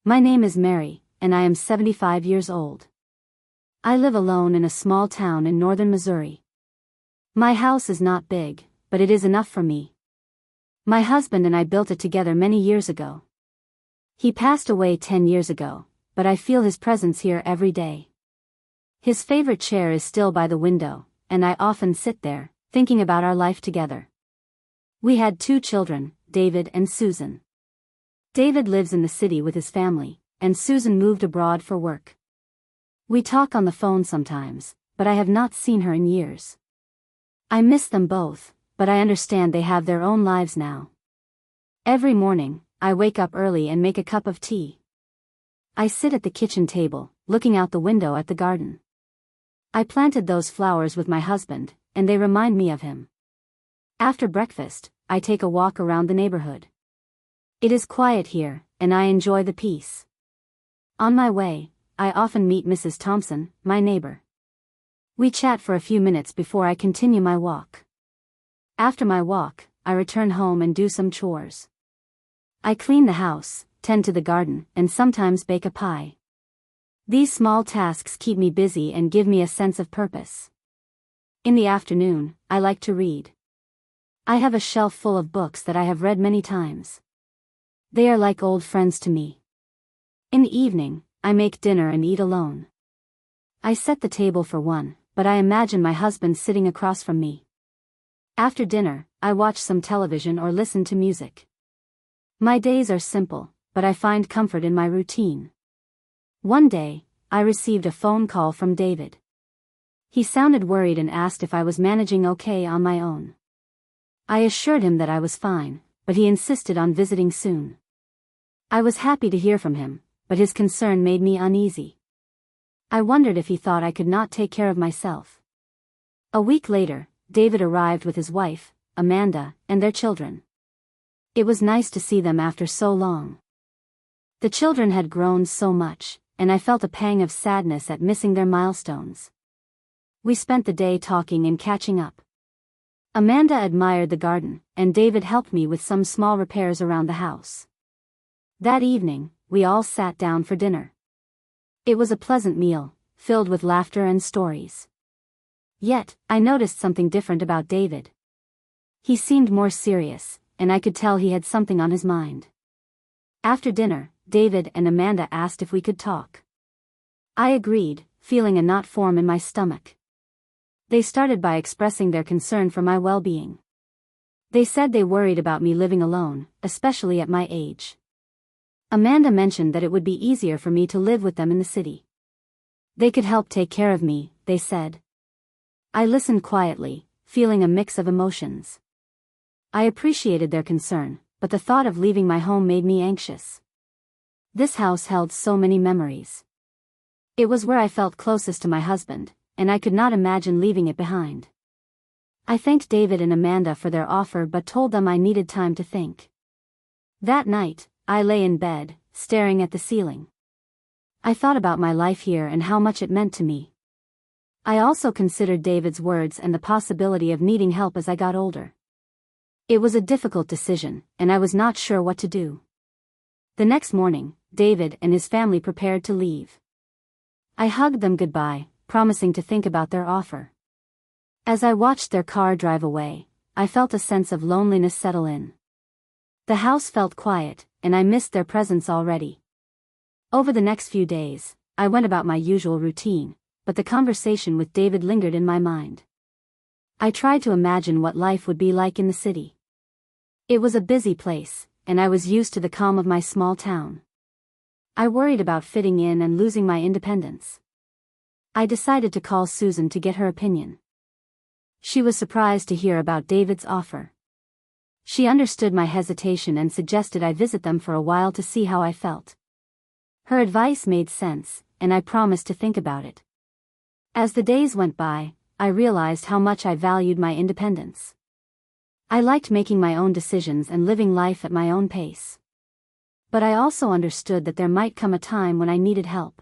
My name is Mary, and I am 75 years old. I live alone in a small town in northern Missouri. My house is not big, but it is enough for me. My husband and I built it together many years ago. He passed away 10 years ago, but I feel his presence here every day. His favorite chair is still by the window, and I often sit there, thinking about our life together. We had 2 children, David and Susan. David lives in the city with his family, and Susan moved abroad for work. We talk on the phone sometimes, but I have not seen her in years. I miss them both, but I understand they have their own lives now. Every morning, I wake up early and make a cup of tea. I sit at the kitchen table, looking out the window at the garden. I planted those flowers with my husband, and they remind me of him. After breakfast, I take a walk around the neighborhood. It is quiet here, and I enjoy the peace. On my way, I often meet Mrs. Thompson, my neighbor. We chat for a few minutes before I continue my walk. After my walk, I return home and do some chores. I clean the house, tend to the garden, and sometimes bake a pie. These small tasks keep me busy and give me a sense of purpose. In the afternoon, I like to read. I have a shelf full of books that I have read many times. They are like old friends to me. In the evening, I make dinner and eat alone. I set the table for one, but I imagine my husband sitting across from me. After dinner, I watch some television or listen to music. My days are simple, but I find comfort in my routine. One day, I received a phone call from David. He sounded worried and asked if I was managing okay on my own. I assured him that I was fine, but he insisted on visiting soon. I was happy to hear from him, but his concern made me uneasy. I wondered if he thought I could not take care of myself. A week later, David arrived with his wife, Amanda, and their children. It was nice to see them after so long. The children had grown so much, and I felt a pang of sadness at missing their milestones. We spent the day talking and catching up. Amanda admired the garden, and David helped me with some small repairs around the house. That evening, we all sat down for dinner. It was a pleasant meal, filled with laughter and stories. Yet, I noticed something different about David. He seemed more serious, and I could tell he had something on his mind. After dinner, David and Amanda asked if we could talk. I agreed, feeling a knot form in my stomach. They started by expressing their concern for my well-being. They said they worried about me living alone, especially at my age. Amanda mentioned that it would be easier for me to live with them in the city. They could help take care of me, they said. I listened quietly, feeling a mix of emotions. I appreciated their concern, but the thought of leaving my home made me anxious. This house held so many memories. It was where I felt closest to my husband, and I could not imagine leaving it behind. I thanked David and Amanda for their offer but told them I needed time to think. That night, I lay in bed, staring at the ceiling. I thought about my life here and how much it meant to me. I also considered David's words and the possibility of needing help as I got older. It was a difficult decision, and I was not sure what to do. The next morning, David and his family prepared to leave. I hugged them goodbye, promising to think about their offer. As I watched their car drive away, I felt a sense of loneliness settle in. The house felt quiet, and I missed their presence already. Over the next few days, I went about my usual routine, but the conversation with David lingered in my mind. I tried to imagine what life would be like in the city. It was a busy place, and I was used to the calm of my small town. I worried about fitting in and losing my independence. I decided to call Susan to get her opinion. She was surprised to hear about David's offer. She understood my hesitation and suggested I visit them for a while to see how I felt. Her advice made sense, and I promised to think about it. As the days went by, I realized how much I valued my independence. I liked making my own decisions and living life at my own pace. But I also understood that there might come a time when I needed help.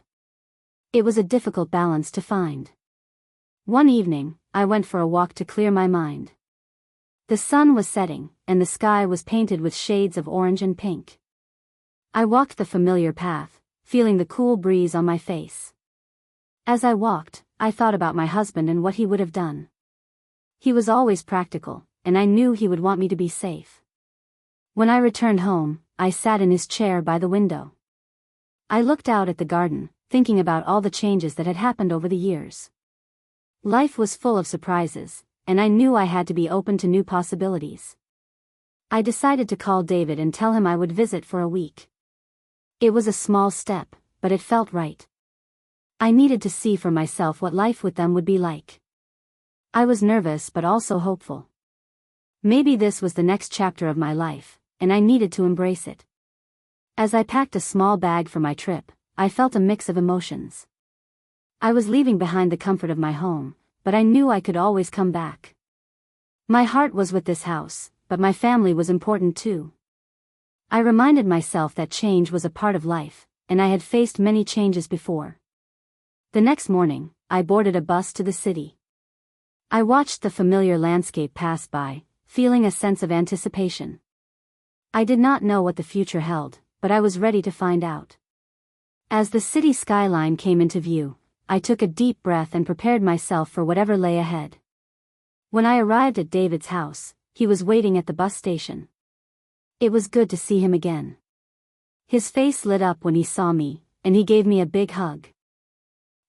It was a difficult balance to find. One evening, I went for a walk to clear my mind. The sun was setting, and the sky was painted with shades of orange and pink. I walked the familiar path, feeling the cool breeze on my face. As I walked, I thought about my husband and what he would have done. He was always practical, and I knew he would want me to be safe. When I returned home, I sat in his chair by the window. I looked out at the garden, thinking about all the changes that had happened over the years. Life was full of surprises, and I knew I had to be open to new possibilities. I decided to call David and tell him I would visit for a week. It was a small step, but it felt right. I needed to see for myself what life with them would be like. I was nervous but also hopeful. Maybe this was the next chapter of my life, and I needed to embrace it. As I packed a small bag for my trip, I felt a mix of emotions. I was leaving behind the comfort of my home, but I knew I could always come back. My heart was with this house, but my family was important too. I reminded myself that change was a part of life, and I had faced many changes before. The next morning, I boarded a bus to the city. I watched the familiar landscape pass by, feeling a sense of anticipation. I did not know what the future held, but I was ready to find out. As the city skyline came into view, I took a deep breath and prepared myself for whatever lay ahead. When I arrived at David's house, he was waiting at the bus station. It was good to see him again. His face lit up when he saw me, and he gave me a big hug.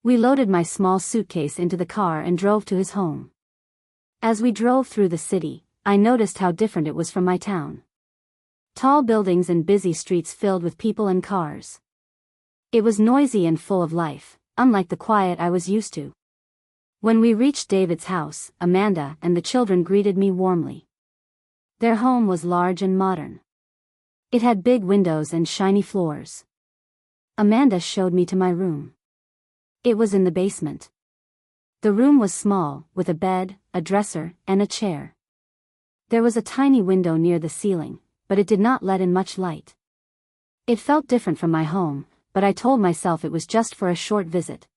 We loaded my small suitcase into the car and drove to his home. As we drove through the city, I noticed how different it was from my town. Tall buildings and busy streets filled with people and cars. It was noisy and full of life, unlike the quiet I was used to. When we reached David's house, Amanda and the children greeted me warmly. Their home was large and modern. It had big windows and shiny floors. Amanda showed me to my room. It was in the basement. The room was small, with a bed, a dresser, and a chair. There was a tiny window near the ceiling, but it did not let in much light. It felt different from my home, but I told myself it was just for a short visit.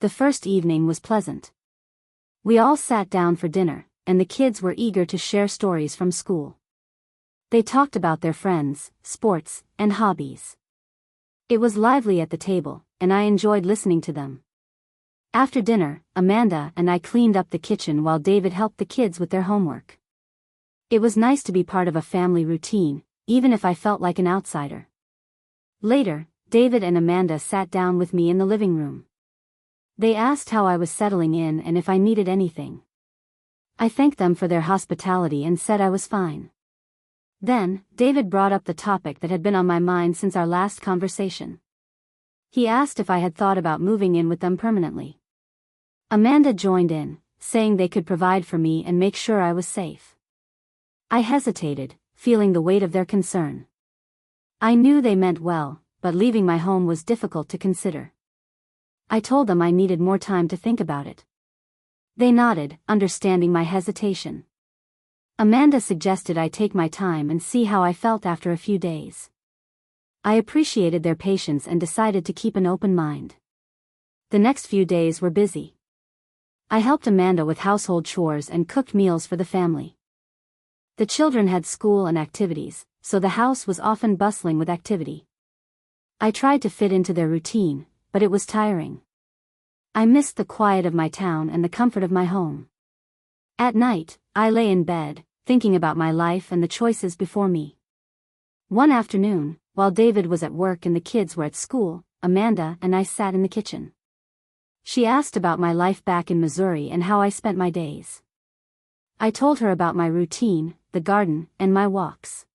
The first evening was pleasant. We all sat down for dinner, and the kids were eager to share stories from school. They talked about their friends, sports, and hobbies. It was lively at the table, and I enjoyed listening to them. After dinner, Amanda and I cleaned up the kitchen while David helped the kids with their homework. It was nice to be part of a family routine, even if I felt like an outsider. Later, David and Amanda sat down with me in the living room. They asked how I was settling in and if I needed anything. I thanked them for their hospitality and said I was fine. Then, David brought up the topic that had been on my mind since our last conversation. He asked if I had thought about moving in with them permanently. Amanda joined in, saying they could provide for me and make sure I was safe. I hesitated, feeling the weight of their concern. I knew they meant well, but leaving my home was difficult to consider. I told them I needed more time to think about it. They nodded, understanding my hesitation. Amanda suggested I take my time and see how I felt after a few days. I appreciated their patience and decided to keep an open mind. The next few days were busy. I helped Amanda with household chores and cooked meals for the family. The children had school and activities, so the house was often bustling with activity. I tried to fit into their routine, but it was tiring. I missed the quiet of my town and the comfort of my home. At night, I lay in bed, thinking about my life and the choices before me. One afternoon, while David was at work and the kids were at school, Amanda and I sat in the kitchen. She asked about my life back in Missouri and how I spent my days. I told her about my routine, the garden, and my walks.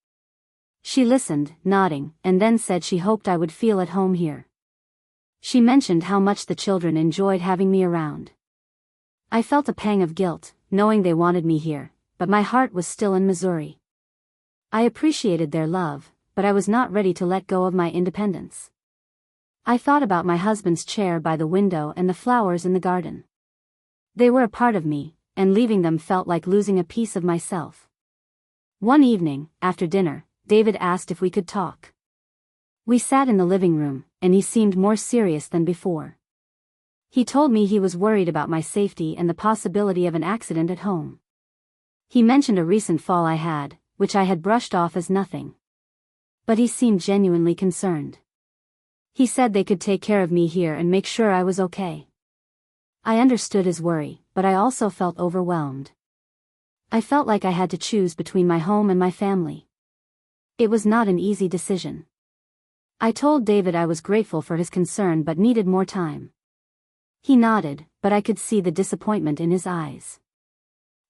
She listened, nodding, and then said she hoped I would feel at home here. She mentioned how much the children enjoyed having me around. I felt a pang of guilt, knowing they wanted me here, but my heart was still in Missouri. I appreciated their love, but I was not ready to let go of my independence. I thought about my husband's chair by the window and the flowers in the garden. They were a part of me, and leaving them felt like losing a piece of myself. One evening, after dinner, David asked if we could talk. We sat in the living room, and he seemed more serious than before. He told me he was worried about my safety and the possibility of an accident at home. He mentioned a recent fall I had, which I had brushed off as nothing. But he seemed genuinely concerned. He said they could take care of me here and make sure I was okay. I understood his worry, but I also felt overwhelmed. I felt like I had to choose between my home and my family. It was not an easy decision. I told David I was grateful for his concern but needed more time. He nodded, but I could see the disappointment in his eyes.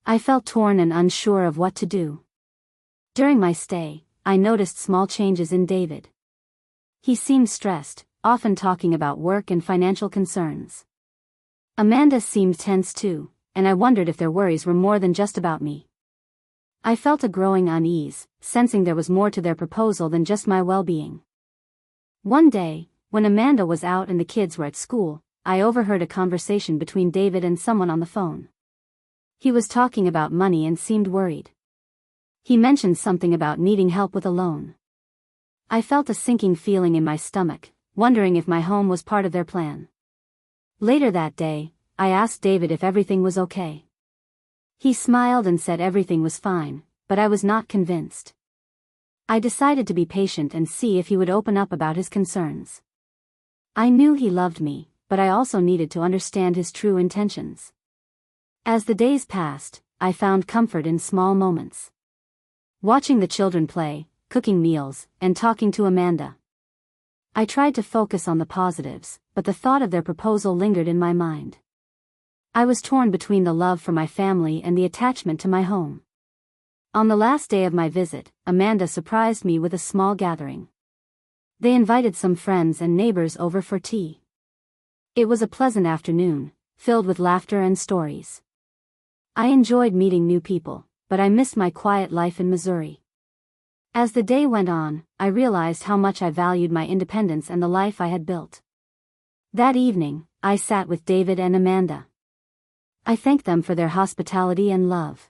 I felt torn and unsure of what to do. During my stay, I noticed small changes in David. He seemed stressed, often talking about work and financial concerns. Amanda seemed tense too, and I wondered if their worries were more than just about me. I felt a growing unease, sensing there was more to their proposal than just my well-being. One day, when Amanda was out and the kids were at school, I overheard a conversation between David and someone on the phone. He was talking about money and seemed worried. He mentioned something about needing help with a loan. I felt a sinking feeling in my stomach, wondering if my home was part of their plan. Later that day, I asked David if everything was okay. He smiled and said everything was fine, but I was not convinced. I decided to be patient and see if he would open up about his concerns. I knew he loved me, but I also needed to understand his true intentions. As the days passed, I found comfort in small moments. Watching the children play, cooking meals, and talking to Amanda. I tried to focus on the positives, but the thought of their proposal lingered in my mind. I was torn between the love for my family and the attachment to my home. On the last day of my visit, Amanda surprised me with a small gathering. They invited some friends and neighbors over for tea. It was a pleasant afternoon, filled with laughter and stories. I enjoyed meeting new people, but I missed my quiet life in Missouri. As the day went on, I realized how much I valued my independence and the life I had built. That evening, I sat with David and Amanda. I thanked them for their hospitality and love.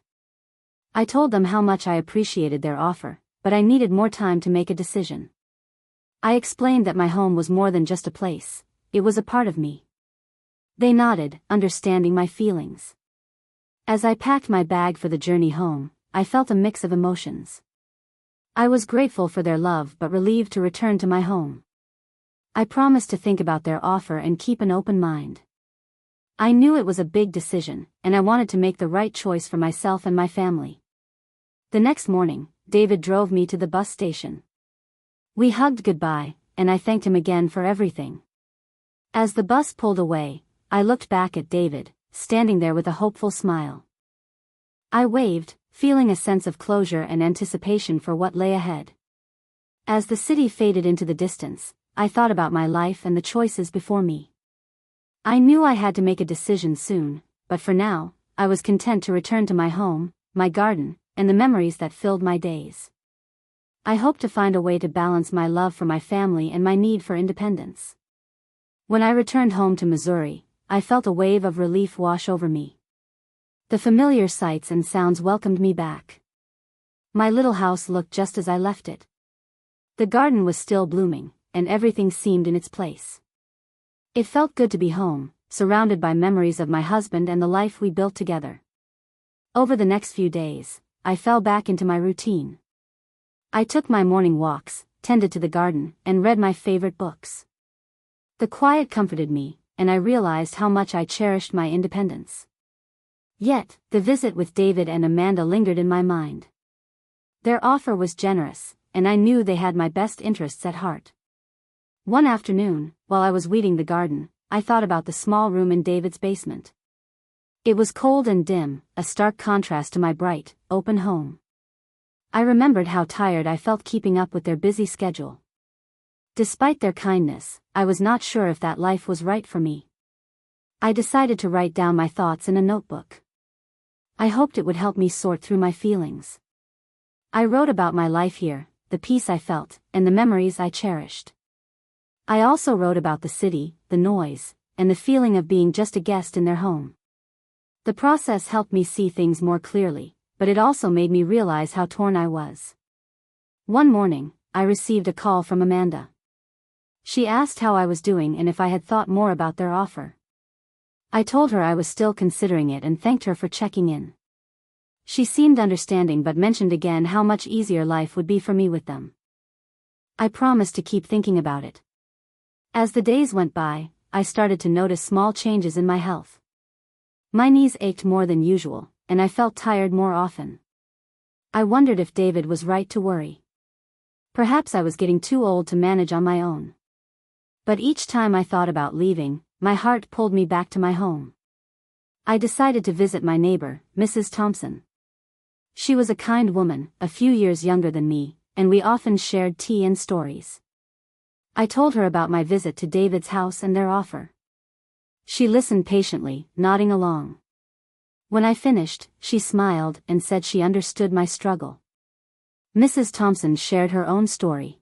I told them how much I appreciated their offer, but I needed more time to make a decision. I explained that my home was more than just a place, it was a part of me. They nodded, understanding my feelings. As I packed my bag for the journey home, I felt a mix of emotions. I was grateful for their love but relieved to return to my home. I promised to think about their offer and keep an open mind. I knew it was a big decision, and I wanted to make the right choice for myself and my family. The next morning, David drove me to the bus station. We hugged goodbye, and I thanked him again for everything. As the bus pulled away, I looked back at David, standing there with a hopeful smile. I waved, feeling a sense of closure and anticipation for what lay ahead. As the city faded into the distance, I thought about my life and the choices before me. I knew I had to make a decision soon, but for now, I was content to return to my home, my garden, and the memories that filled my days. I hoped to find a way to balance my love for my family and my need for independence. When I returned home to Missouri, I felt a wave of relief wash over me. The familiar sights and sounds welcomed me back. My little house looked just as I left it. The garden was still blooming, and everything seemed in its place. It felt good to be home, surrounded by memories of my husband and the life we built together. Over the next few days, I fell back into my routine. I took my morning walks, tended to the garden, and read my favorite books. The quiet comforted me, and I realized how much I cherished my independence. Yet, the visit with David and Amanda lingered in my mind. Their offer was generous, and I knew they had my best interests at heart. One afternoon, while I was weeding the garden, I thought about the small room in David's basement. It was cold and dim, a stark contrast to my bright, open home. I remembered how tired I felt keeping up with their busy schedule. Despite their kindness, I was not sure if that life was right for me. I decided to write down my thoughts in a notebook. I hoped it would help me sort through my feelings. I wrote about my life here, the peace I felt, and the memories I cherished. I also wrote about the city, the noise, and the feeling of being just a guest in their home. The process helped me see things more clearly, but it also made me realize how torn I was. One morning, I received a call from Amanda. She asked how I was doing and if I had thought more about their offer. I told her I was still considering it and thanked her for checking in. She seemed understanding but mentioned again how much easier life would be for me with them. I promised to keep thinking about it. As the days went by, I started to notice small changes in my health. My knees ached more than usual, and I felt tired more often. I wondered if David was right to worry. Perhaps I was getting too old to manage on my own. But each time I thought about leaving, my heart pulled me back to my home. I decided to visit my neighbor, Mrs. Thompson. She was a kind woman, a few years younger than me, and we often shared tea and stories. I told her about my visit to David's house and their offer. She listened patiently, nodding along. When I finished, she smiled and said she understood my struggle. Mrs. Thompson shared her own story.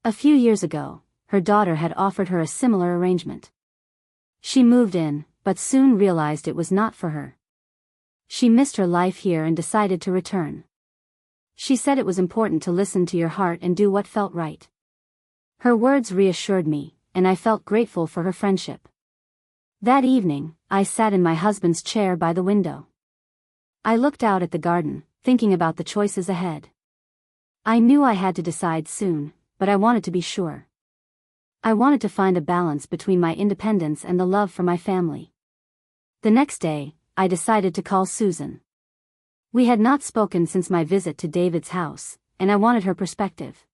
A few years ago, her daughter had offered her a similar arrangement. She moved in, but soon realized it was not for her. She missed her life here and decided to return. She said it was important to listen to your heart and do what felt right. Her words reassured me, and I felt grateful for her friendship. That evening, I sat in my husband's chair by the window. I looked out at the garden, thinking about the choices ahead. I knew I had to decide soon, but I wanted to be sure. I wanted to find a balance between my independence and the love for my family. The next day, I decided to call Susan. We had not spoken since my visit to David's house, and I wanted her perspective.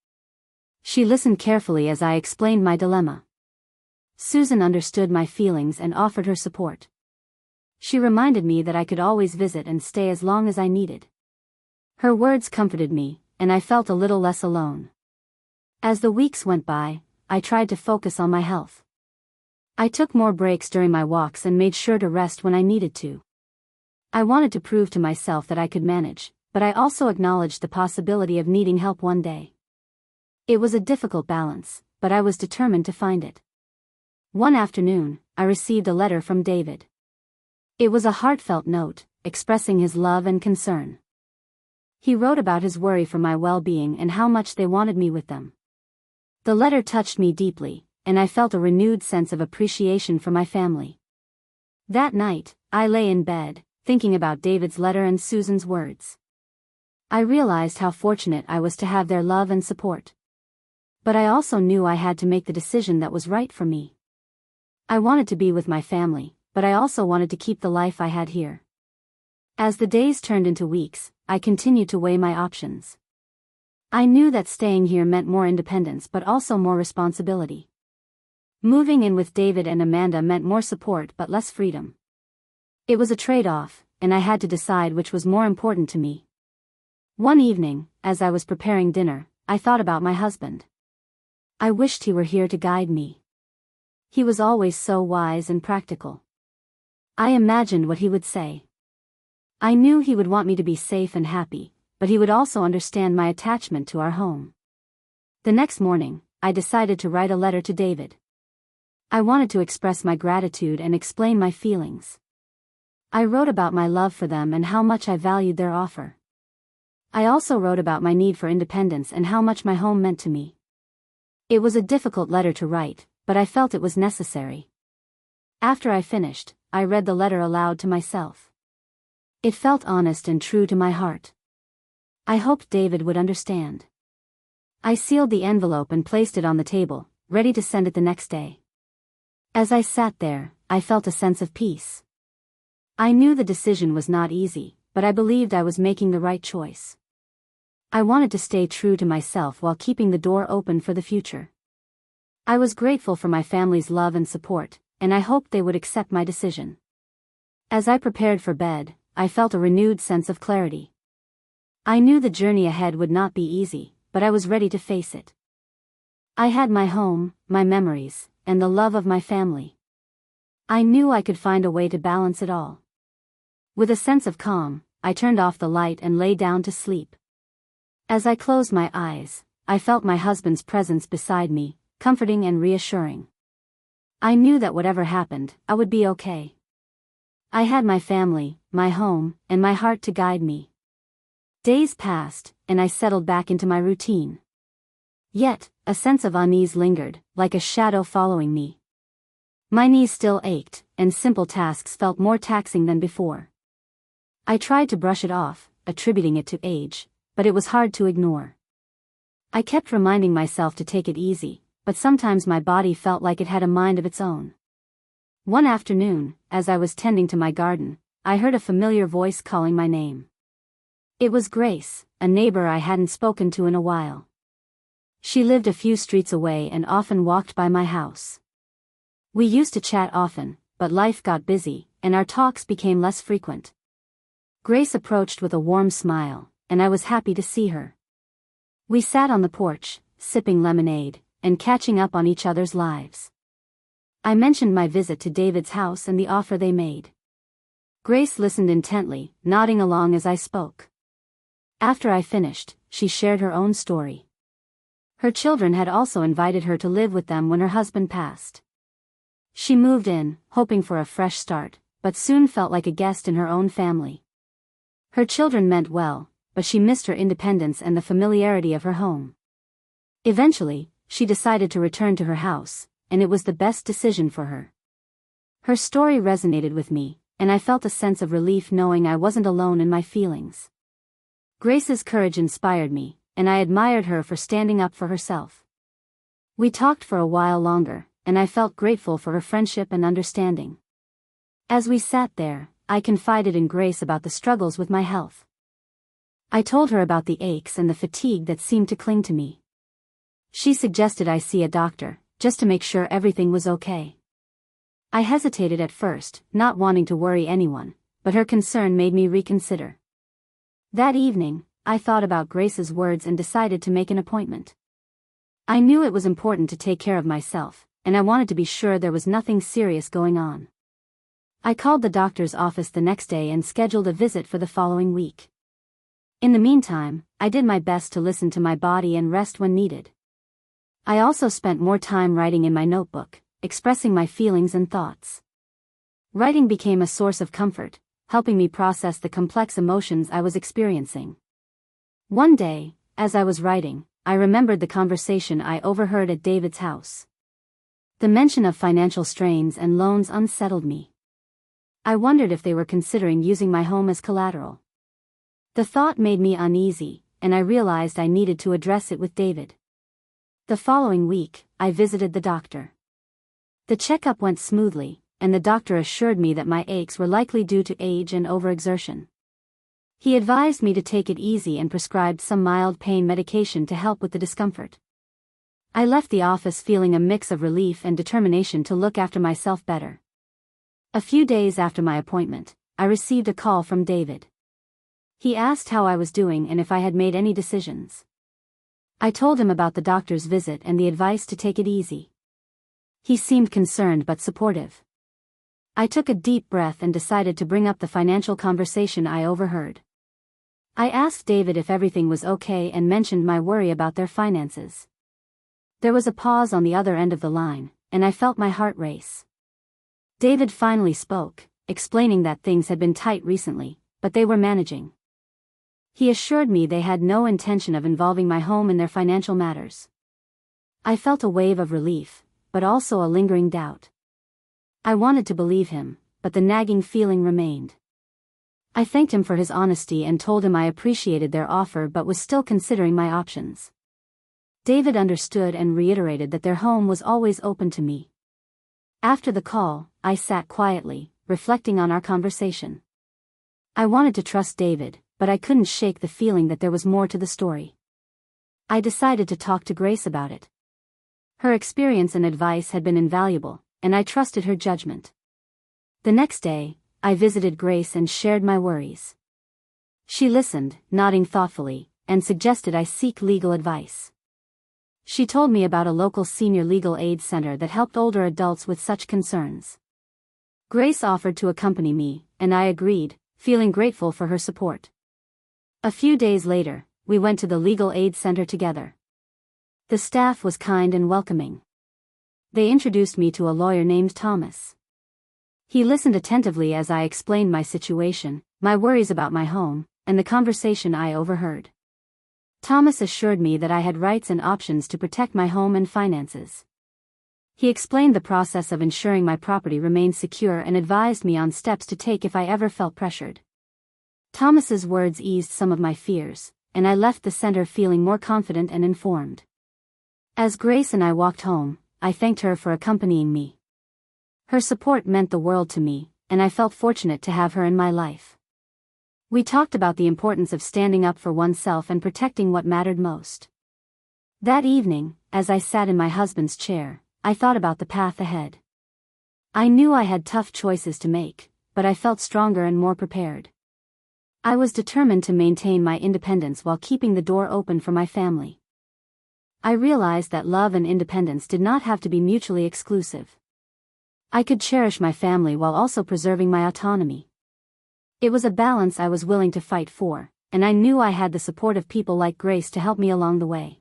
She listened carefully as I explained my dilemma. Susan understood my feelings and offered her support. She reminded me that I could always visit and stay as long as I needed. Her words comforted me, and I felt a little less alone. As the weeks went by, I tried to focus on my health. I took more breaks during my walks and made sure to rest when I needed to. I wanted to prove to myself that I could manage, but I also acknowledged the possibility of needing help one day. It was a difficult balance, but I was determined to find it. One afternoon, I received a letter from David. It was a heartfelt note, expressing his love and concern. He wrote about his worry for my well-being and how much they wanted me with them. The letter touched me deeply, and I felt a renewed sense of appreciation for my family. That night, I lay in bed, thinking about David's letter and Susan's words. I realized how fortunate I was to have their love and support. But I also knew I had to make the decision that was right for me. I wanted to be with my family, but I also wanted to keep the life I had here. As the days turned into weeks, I continued to weigh my options. I knew that staying here meant more independence but also more responsibility. Moving in with David and Amanda meant more support but less freedom. It was a trade-off, and I had to decide which was more important to me. One evening, as I was preparing dinner, I thought about my husband. I wished he were here to guide me. He was always so wise and practical. I imagined what he would say. I knew he would want me to be safe and happy, but he would also understand my attachment to our home. The next morning, I decided to write a letter to David. I wanted to express my gratitude and explain my feelings. I wrote about my love for them and how much I valued their offer. I also wrote about my need for independence and how much my home meant to me. It was a difficult letter to write, but I felt it was necessary. After I finished, I read the letter aloud to myself. It felt honest and true to my heart. I hoped David would understand. I sealed the envelope and placed it on the table, ready to send it the next day. As I sat there, I felt a sense of peace. I knew the decision was not easy, but I believed I was making the right choice. I wanted to stay true to myself while keeping the door open for the future. I was grateful for my family's love and support, and I hoped they would accept my decision. As I prepared for bed, I felt a renewed sense of clarity. I knew the journey ahead would not be easy, but I was ready to face it. I had my home, my memories, and the love of my family. I knew I could find a way to balance it all. With a sense of calm, I turned off the light and lay down to sleep. As I closed my eyes, I felt my husband's presence beside me, comforting and reassuring. I knew that whatever happened, I would be okay. I had my family, my home, and my heart to guide me. Days passed, and I settled back into my routine. Yet, a sense of unease lingered, like a shadow following me. My knees still ached, and simple tasks felt more taxing than before. I tried to brush it off, attributing it to age, but it was hard to ignore. I kept reminding myself to take it easy, but sometimes my body felt like it had a mind of its own. One afternoon, as I was tending to my garden, I heard a familiar voice calling my name. It was Grace, a neighbor I hadn't spoken to in a while. She lived a few streets away and often walked by my house. We used to chat often, but life got busy, and our talks became less frequent. Grace approached with a warm smile, and I was happy to see her. We sat on the porch, sipping lemonade, and catching up on each other's lives. I mentioned my visit to David's house and the offer they made. Grace listened intently, nodding along as I spoke. After I finished, she shared her own story. Her children had also invited her to live with them when her husband passed. She moved in, hoping for a fresh start, but soon felt like a guest in her own family. Her children meant well, but she missed her independence and the familiarity of her home. Eventually, she decided to return to her house, and it was the best decision for her. Her story resonated with me, and I felt a sense of relief knowing I wasn't alone in my feelings. Grace's courage inspired me, and I admired her for standing up for herself. We talked for a while longer, and I felt grateful for her friendship and understanding. As we sat there, I confided in Grace about the struggles with my health. I told her about the aches and the fatigue that seemed to cling to me. She suggested I see a doctor, just to make sure everything was okay. I hesitated at first, not wanting to worry anyone, but her concern made me reconsider. That evening, I thought about Grace's words and decided to make an appointment. I knew it was important to take care of myself, and I wanted to be sure there was nothing serious going on. I called the doctor's office the next day and scheduled a visit for the following week. In the meantime, I did my best to listen to my body and rest when needed. I also spent more time writing in my notebook, expressing my feelings and thoughts. Writing became a source of comfort, helping me process the complex emotions I was experiencing. One day, as I was writing, I remembered the conversation I overheard at David's house. The mention of financial strains and loans unsettled me. I wondered if they were considering using my home as collateral. The thought made me uneasy, and I realized I needed to address it with David. The following week, I visited the doctor. The checkup went smoothly, and the doctor assured me that my aches were likely due to age and overexertion. He advised me to take it easy and prescribed some mild pain medication to help with the discomfort. I left the office feeling a mix of relief and determination to look after myself better. A few days after my appointment, I received a call from David. He asked how I was doing and if I had made any decisions. I told him about the doctor's visit and the advice to take it easy. He seemed concerned but supportive. I took a deep breath and decided to bring up the financial conversation I overheard. I asked David if everything was okay and mentioned my worry about their finances. There was a pause on the other end of the line, and I felt my heart race. David finally spoke, explaining that things had been tight recently, but they were managing. He assured me they had no intention of involving my home in their financial matters. I felt a wave of relief, but also a lingering doubt. I wanted to believe him, but the nagging feeling remained. I thanked him for his honesty and told him I appreciated their offer but was still considering my options. David understood and reiterated that their home was always open to me. After the call, I sat quietly, reflecting on our conversation. I wanted to trust David, but I couldn't shake the feeling that there was more to the story. I decided to talk to Grace about it. Her experience and advice had been invaluable, and I trusted her judgment. The next day, I visited Grace and shared my worries. She listened, nodding thoughtfully, and suggested I seek legal advice. She told me about a local senior legal aid center that helped older adults with such concerns. Grace offered to accompany me, and I agreed, feeling grateful for her support. A few days later, we went to the legal aid center together. The staff was kind and welcoming. They introduced me to a lawyer named Thomas. He listened attentively as I explained my situation, my worries about my home, and the conversation I overheard. Thomas assured me that I had rights and options to protect my home and finances. He explained the process of ensuring my property remained secure and advised me on steps to take if I ever felt pressured. Thomas's words eased some of my fears, and I left the center feeling more confident and informed. As Grace and I walked home, I thanked her for accompanying me. Her support meant the world to me, and I felt fortunate to have her in my life. We talked about the importance of standing up for oneself and protecting what mattered most. That evening, as I sat in my husband's chair, I thought about the path ahead. I knew I had tough choices to make, but I felt stronger and more prepared. I was determined to maintain my independence while keeping the door open for my family. I realized that love and independence did not have to be mutually exclusive. I could cherish my family while also preserving my autonomy. It was a balance I was willing to fight for, and I knew I had the support of people like Grace to help me along the way.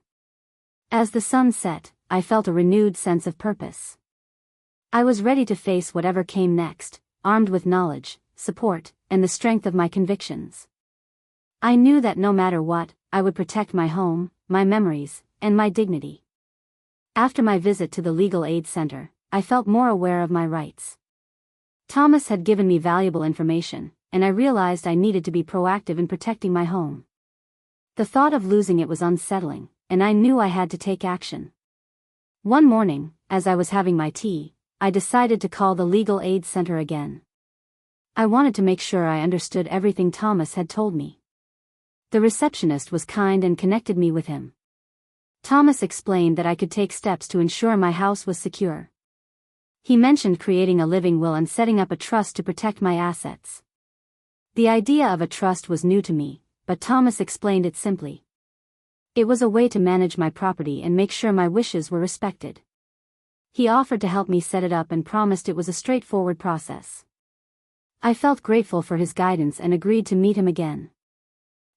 As the sun set, I felt a renewed sense of purpose. I was ready to face whatever came next, armed with knowledge, support, and the strength of my convictions. I knew that no matter what, I would protect my home, my memories, and my dignity. After my visit to the Legal Aid Center, I felt more aware of my rights. Thomas had given me valuable information, and I realized I needed to be proactive in protecting my home. The thought of losing it was unsettling, and I knew I had to take action. One morning, as I was having my tea, I decided to call the Legal Aid Center again. I wanted to make sure I understood everything Thomas had told me. The receptionist was kind and connected me with him. Thomas explained that I could take steps to ensure my house was secure. He mentioned creating a living will and setting up a trust to protect my assets. The idea of a trust was new to me, but Thomas explained it simply. It was a way to manage my property and make sure my wishes were respected. He offered to help me set it up and promised it was a straightforward process. I felt grateful for his guidance and agreed to meet him again.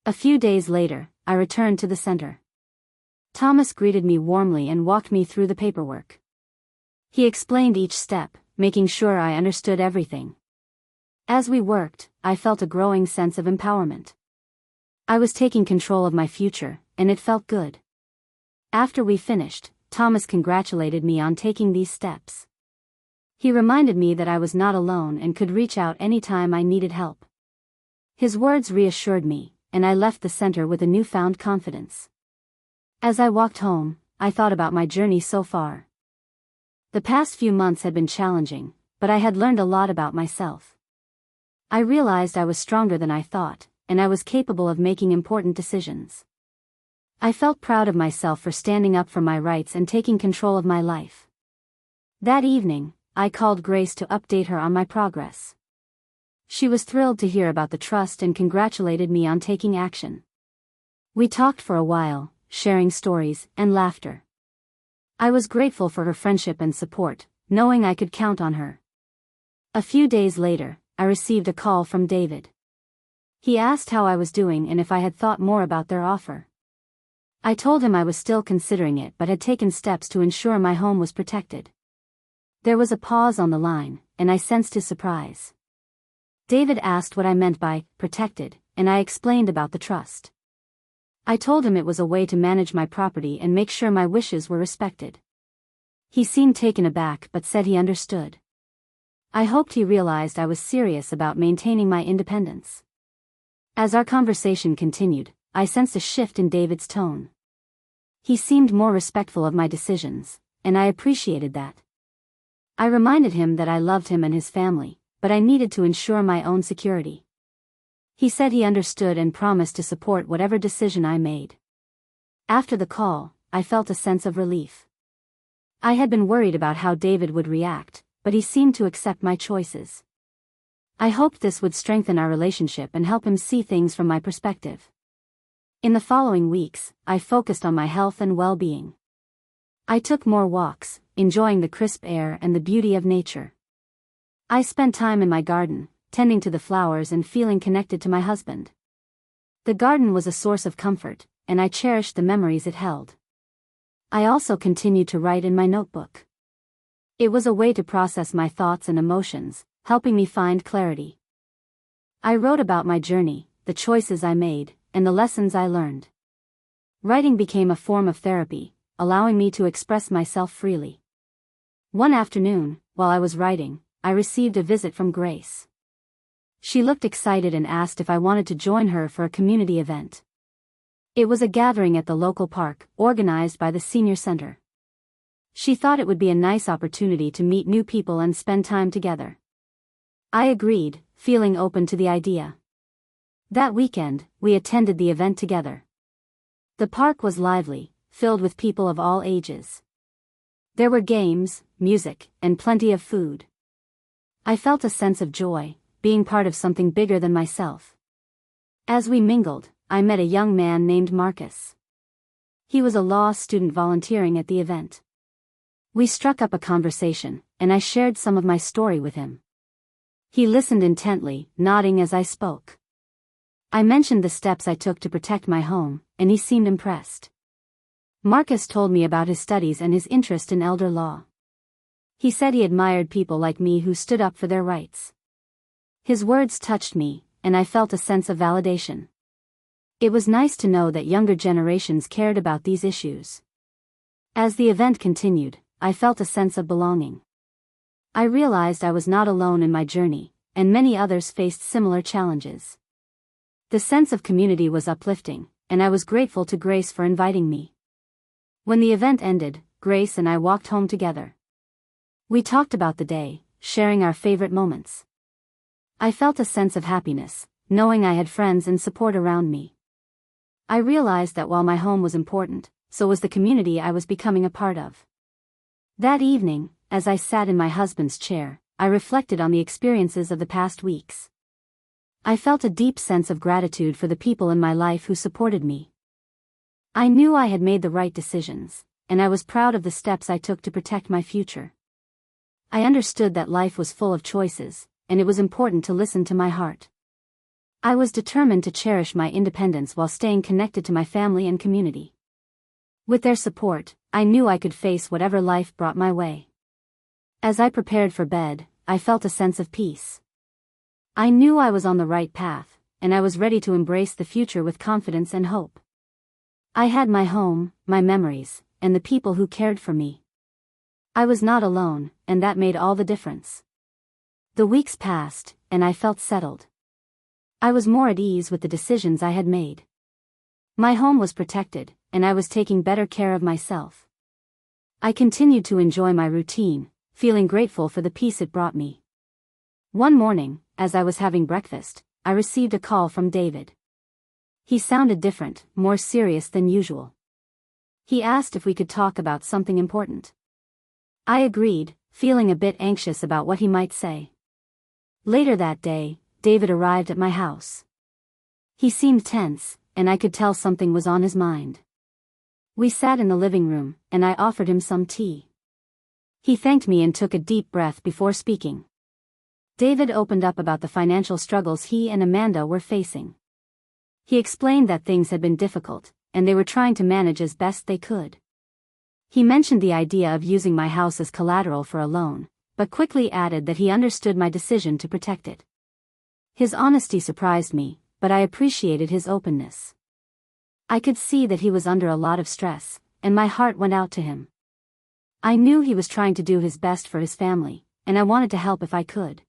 A few days later, I returned to the center. Thomas greeted me warmly and walked me through the paperwork. He explained each step, making sure I understood everything. As we worked, I felt a growing sense of empowerment. I was taking control of my future, and it felt good. After we finished, Thomas congratulated me on taking these steps. He reminded me that I was not alone and could reach out anytime I needed help. His words reassured me, and I left the center with a newfound confidence. As I walked home, I thought about my journey so far. The past few months had been challenging, but I had learned a lot about myself. I realized I was stronger than I thought, and I was capable of making important decisions. I felt proud of myself for standing up for my rights and taking control of my life. That evening, I called Grace to update her on my progress. She was thrilled to hear about the trust and congratulated me on taking action. We talked for a while, sharing stories and laughter. I was grateful for her friendship and support, knowing I could count on her. A few days later, I received a call from David. He asked how I was doing and if I had thought more about their offer. I told him I was still considering it but had taken steps to ensure my home was protected. There was a pause on the line, and I sensed his surprise. David asked what I meant by protected, and I explained about the trust. I told him it was a way to manage my property and make sure my wishes were respected. He seemed taken aback but said he understood. I hoped he realized I was serious about maintaining my independence. As our conversation continued, I sensed a shift in David's tone. He seemed more respectful of my decisions, and I appreciated that. I reminded him that I loved him and his family, but I needed to ensure my own security. He said he understood and promised to support whatever decision I made. After the call, I felt a sense of relief. I had been worried about how David would react, but he seemed to accept my choices. I hoped this would strengthen our relationship and help him see things from my perspective. In the following weeks, I focused on my health and well-being. I took more walks, enjoying the crisp air and the beauty of nature. I spent time in my garden, tending to the flowers and feeling connected to my husband. The garden was a source of comfort, and I cherished the memories it held. I also continued to write in my notebook. It was a way to process my thoughts and emotions, helping me find clarity. I wrote about my journey, the choices I made, and the lessons I learned. Writing became a form of therapy, allowing me to express myself freely. One afternoon, while I was writing, I received a visit from Grace. She looked excited and asked if I wanted to join her for a community event. It was a gathering at the local park, organized by the senior center. She thought it would be a nice opportunity to meet new people and spend time together. I agreed, feeling open to the idea. That weekend, we attended the event together. The park was lively, filled with people of all ages. There were games, music, and plenty of food. I felt a sense of joy, being part of something bigger than myself. As we mingled, I met a young man named Marcus. He was a law student volunteering at the event. We struck up a conversation, and I shared some of my story with him. He listened intently, nodding as I spoke. I mentioned the steps I took to protect my home, and he seemed impressed. Marcus told me about his studies and his interest in elder law. He said he admired people like me who stood up for their rights. His words touched me, and I felt a sense of validation. It was nice to know that younger generations cared about these issues. As the event continued, I felt a sense of belonging. I realized I was not alone in my journey, and many others faced similar challenges. The sense of community was uplifting, and I was grateful to Grace for inviting me. When the event ended, Grace and I walked home together. We talked about the day, sharing our favorite moments. I felt a sense of happiness, knowing I had friends and support around me. I realized that while my home was important, so was the community I was becoming a part of. That evening, as I sat in my husband's chair, I reflected on the experiences of the past weeks. I felt a deep sense of gratitude for the people in my life who supported me. I knew I had made the right decisions, and I was proud of the steps I took to protect my future. I understood that life was full of choices, and it was important to listen to my heart. I was determined to cherish my independence while staying connected to my family and community. With their support, I knew I could face whatever life brought my way. As I prepared for bed, I felt a sense of peace. I knew I was on the right path, and I was ready to embrace the future with confidence and hope. I had my home, my memories, and the people who cared for me. I was not alone, and that made all the difference. The weeks passed, and I felt settled. I was more at ease with the decisions I had made. My home was protected, and I was taking better care of myself. I continued to enjoy my routine, feeling grateful for the peace it brought me. One morning, as I was having breakfast, I received a call from David. He sounded different, more serious than usual. He asked if we could talk about something important. I agreed, feeling a bit anxious about what he might say. Later that day, David arrived at my house. He seemed tense, and I could tell something was on his mind. We sat in the living room, and I offered him some tea. He thanked me and took a deep breath before speaking. David opened up about the financial struggles he and Amanda were facing. He explained that things had been difficult, and they were trying to manage as best they could. He mentioned the idea of using my house as collateral for a loan, but quickly added that he understood my decision to protect it. His honesty surprised me, but I appreciated his openness. I could see that he was under a lot of stress, and my heart went out to him. I knew he was trying to do his best for his family, and I wanted to help if I could.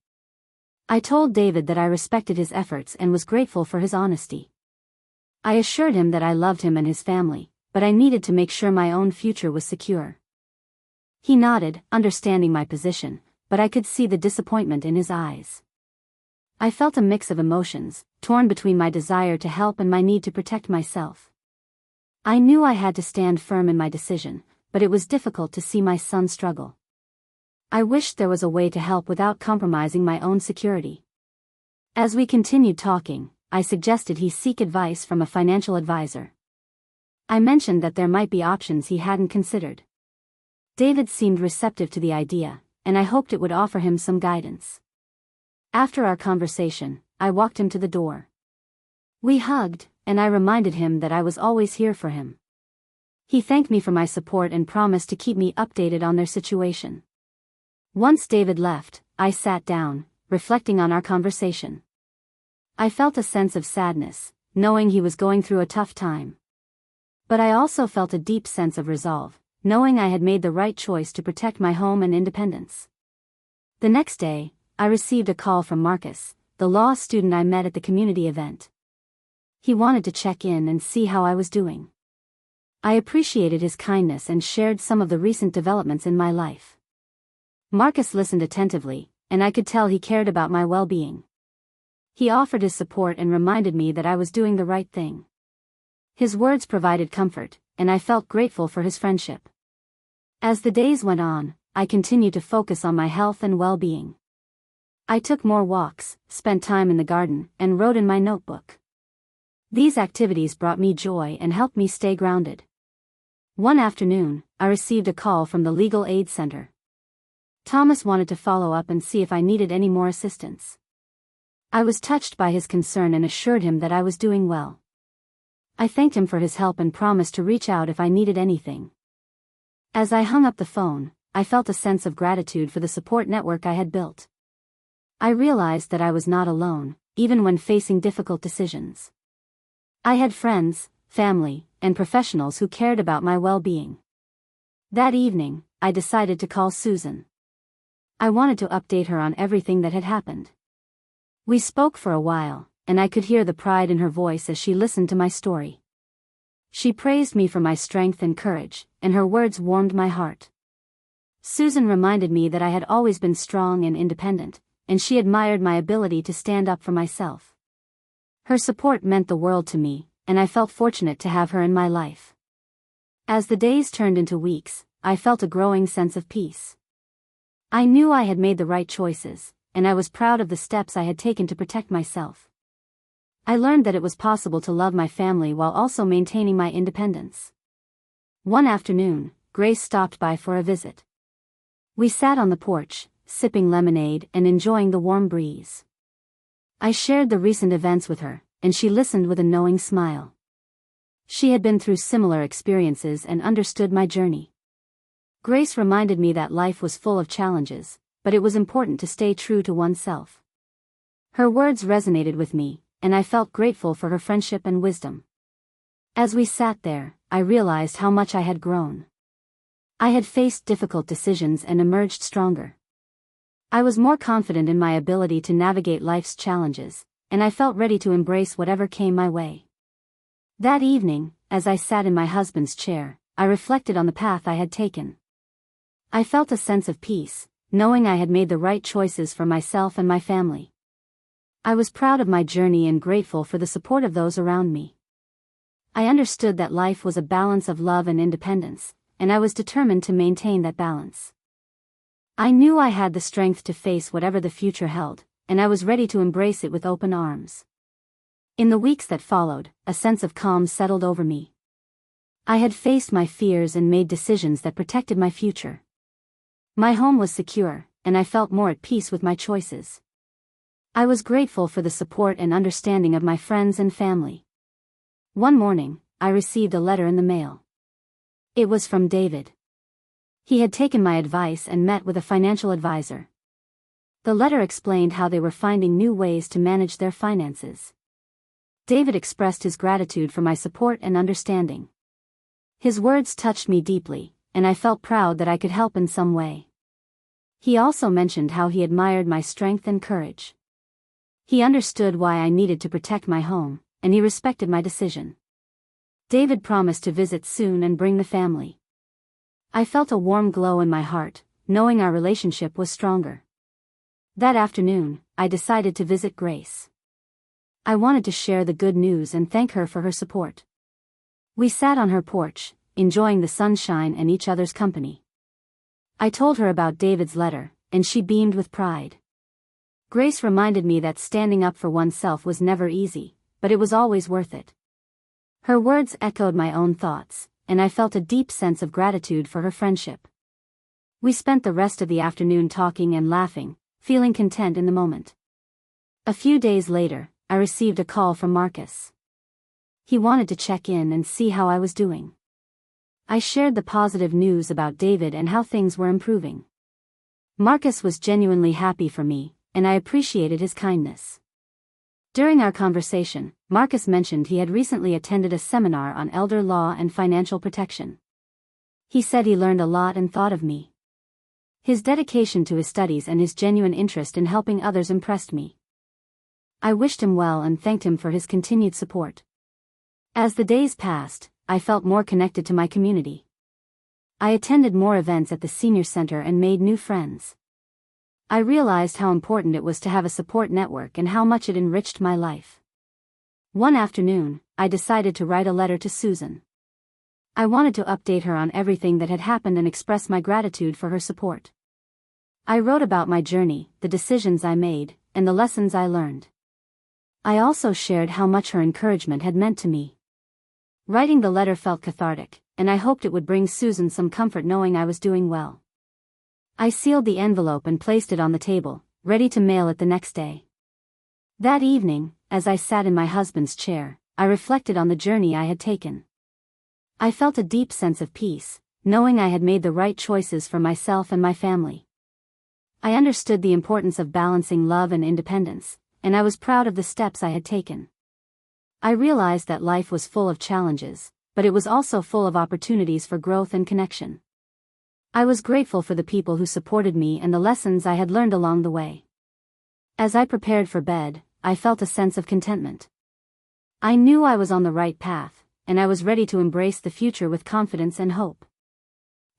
I told David that I respected his efforts and was grateful for his honesty. I assured him that I loved him and his family, but I needed to make sure my own future was secure. He nodded, understanding my position, but I could see the disappointment in his eyes. I felt a mix of emotions, torn between my desire to help and my need to protect myself. I knew I had to stand firm in my decision, but it was difficult to see my son struggle. I wished there was a way to help without compromising my own security. As we continued talking, I suggested he seek advice from a financial advisor. I mentioned that there might be options he hadn't considered. David seemed receptive to the idea, and I hoped it would offer him some guidance. After our conversation, I walked him to the door. We hugged, and I reminded him that I was always here for him. He thanked me for my support and promised to keep me updated on their situation. Once David left, I sat down, reflecting on our conversation. I felt a sense of sadness, knowing he was going through a tough time. But I also felt a deep sense of resolve, knowing I had made the right choice to protect my home and independence. The next day, I received a call from Marcus, the law student I met at the community event. He wanted to check in and see how I was doing. I appreciated his kindness and shared some of the recent developments in my life. Marcus listened attentively, and I could tell he cared about my well-being. He offered his support and reminded me that I was doing the right thing. His words provided comfort, and I felt grateful for his friendship. As the days went on, I continued to focus on my health and well-being. I took more walks, spent time in the garden, and wrote in my notebook. These activities brought me joy and helped me stay grounded. One afternoon, I received a call from the Legal Aid Center. Thomas wanted to follow up and see if I needed any more assistance. I was touched by his concern and assured him that I was doing well. I thanked him for his help and promised to reach out if I needed anything. As I hung up the phone, I felt a sense of gratitude for the support network I had built. I realized that I was not alone, even when facing difficult decisions. I had friends, family, and professionals who cared about my well-being. That evening, I decided to call Susan. I wanted to update her on everything that had happened. We spoke for a while, and I could hear the pride in her voice as she listened to my story. She praised me for my strength and courage, and her words warmed my heart. Susan reminded me that I had always been strong and independent, and she admired my ability to stand up for myself. Her support meant the world to me, and I felt fortunate to have her in my life. As the days turned into weeks, I felt a growing sense of peace. I knew I had made the right choices, and I was proud of the steps I had taken to protect myself. I learned that it was possible to love my family while also maintaining my independence. One afternoon, Grace stopped by for a visit. We sat on the porch, sipping lemonade and enjoying the warm breeze. I shared the recent events with her, and she listened with a knowing smile. She had been through similar experiences and understood my journey. Grace reminded me that life was full of challenges, but it was important to stay true to oneself. Her words resonated with me, and I felt grateful for her friendship and wisdom. As we sat there, I realized how much I had grown. I had faced difficult decisions and emerged stronger. I was more confident in my ability to navigate life's challenges, and I felt ready to embrace whatever came my way. That evening, as I sat in my husband's chair, I reflected on the path I had taken. I felt a sense of peace, knowing I had made the right choices for myself and my family. I was proud of my journey and grateful for the support of those around me. I understood that life was a balance of love and independence, and I was determined to maintain that balance. I knew I had the strength to face whatever the future held, and I was ready to embrace it with open arms. In the weeks that followed, a sense of calm settled over me. I had faced my fears and made decisions that protected my future. My home was secure, and I felt more at peace with my choices. I was grateful for the support and understanding of my friends and family. One morning, I received a letter in the mail. It was from David. He had taken my advice and met with a financial advisor. The letter explained how they were finding new ways to manage their finances. David expressed his gratitude for my support and understanding. His words touched me deeply, and I felt proud that I could help in some way. He also mentioned how he admired my strength and courage. He understood why I needed to protect my home, and he respected my decision. David promised to visit soon and bring the family. I felt a warm glow in my heart, knowing our relationship was stronger. That afternoon, I decided to visit Grace. I wanted to share the good news and thank her for her support. We sat on her porch, enjoying the sunshine and each other's company. I told her about David's letter, and she beamed with pride. Grace reminded me that standing up for oneself was never easy, but it was always worth it. Her words echoed my own thoughts, and I felt a deep sense of gratitude for her friendship. We spent the rest of the afternoon talking and laughing, feeling content in the moment. A few days later, I received a call from Marcus. He wanted to check in and see how I was doing. I shared the positive news about David and how things were improving. Marcus was genuinely happy for me, and I appreciated his kindness. During our conversation, Marcus mentioned he had recently attended a seminar on elder law and financial protection. He said he learned a lot and thought of me. His dedication to his studies and his genuine interest in helping others impressed me. I wished him well and thanked him for his continued support. As the days passed, I felt more connected to my community. I attended more events at the senior center and made new friends. I realized how important it was to have a support network and how much it enriched my life. One afternoon, I decided to write a letter to Susan. I wanted to update her on everything that had happened and express my gratitude for her support. I wrote about my journey, the decisions I made, and the lessons I learned. I also shared how much her encouragement had meant to me. Writing the letter felt cathartic, and I hoped it would bring Susan some comfort knowing I was doing well. I sealed the envelope and placed it on the table, ready to mail it the next day. That evening, as I sat in my husband's chair, I reflected on the journey I had taken. I felt a deep sense of peace, knowing I had made the right choices for myself and my family. I understood the importance of balancing love and independence, and I was proud of the steps I had taken. I realized that life was full of challenges, but it was also full of opportunities for growth and connection. I was grateful for the people who supported me and the lessons I had learned along the way. As I prepared for bed, I felt a sense of contentment. I knew I was on the right path, and I was ready to embrace the future with confidence and hope.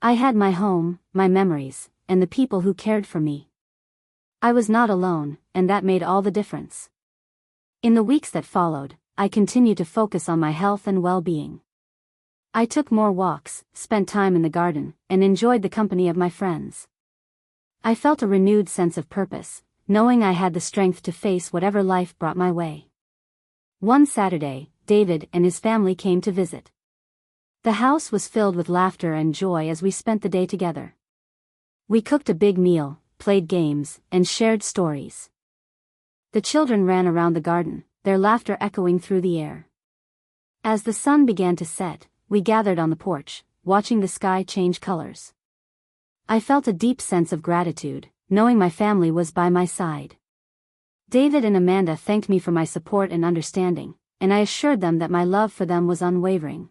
I had my home, my memories, and the people who cared for me. I was not alone, and that made all the difference. In the weeks that followed, I continued to focus on my health and well-being. I took more walks, spent time in the garden, and enjoyed the company of my friends. I felt a renewed sense of purpose, knowing I had the strength to face whatever life brought my way. One Saturday, David and his family came to visit. The house was filled with laughter and joy as we spent the day together. We cooked a big meal, played games, and shared stories. The children ran around the garden, their laughter echoing through the air. As the sun began to set, we gathered on the porch, watching the sky change colors. I felt a deep sense of gratitude, knowing my family was by my side. David and Amanda thanked me for my support and understanding, and I assured them that my love for them was unwavering.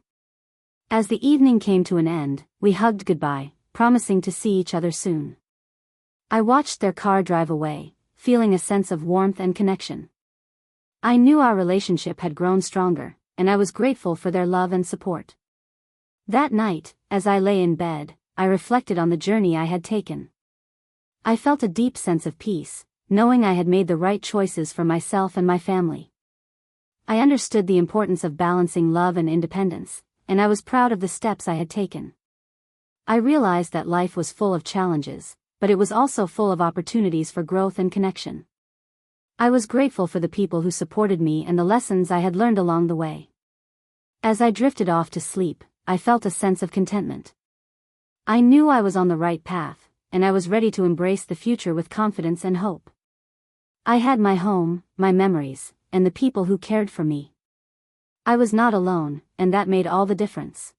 As the evening came to an end, we hugged goodbye, promising to see each other soon. I watched their car drive away, feeling a sense of warmth and connection. I knew our relationship had grown stronger, and I was grateful for their love and support. That night, as I lay in bed, I reflected on the journey I had taken. I felt a deep sense of peace, knowing I had made the right choices for myself and my family. I understood the importance of balancing love and independence, and I was proud of the steps I had taken. I realized that life was full of challenges, but it was also full of opportunities for growth and connection. I was grateful for the people who supported me and the lessons I had learned along the way. As I drifted off to sleep, I felt a sense of contentment. I knew I was on the right path, and I was ready to embrace the future with confidence and hope. I had my home, my memories, and the people who cared for me. I was not alone, and that made all the difference.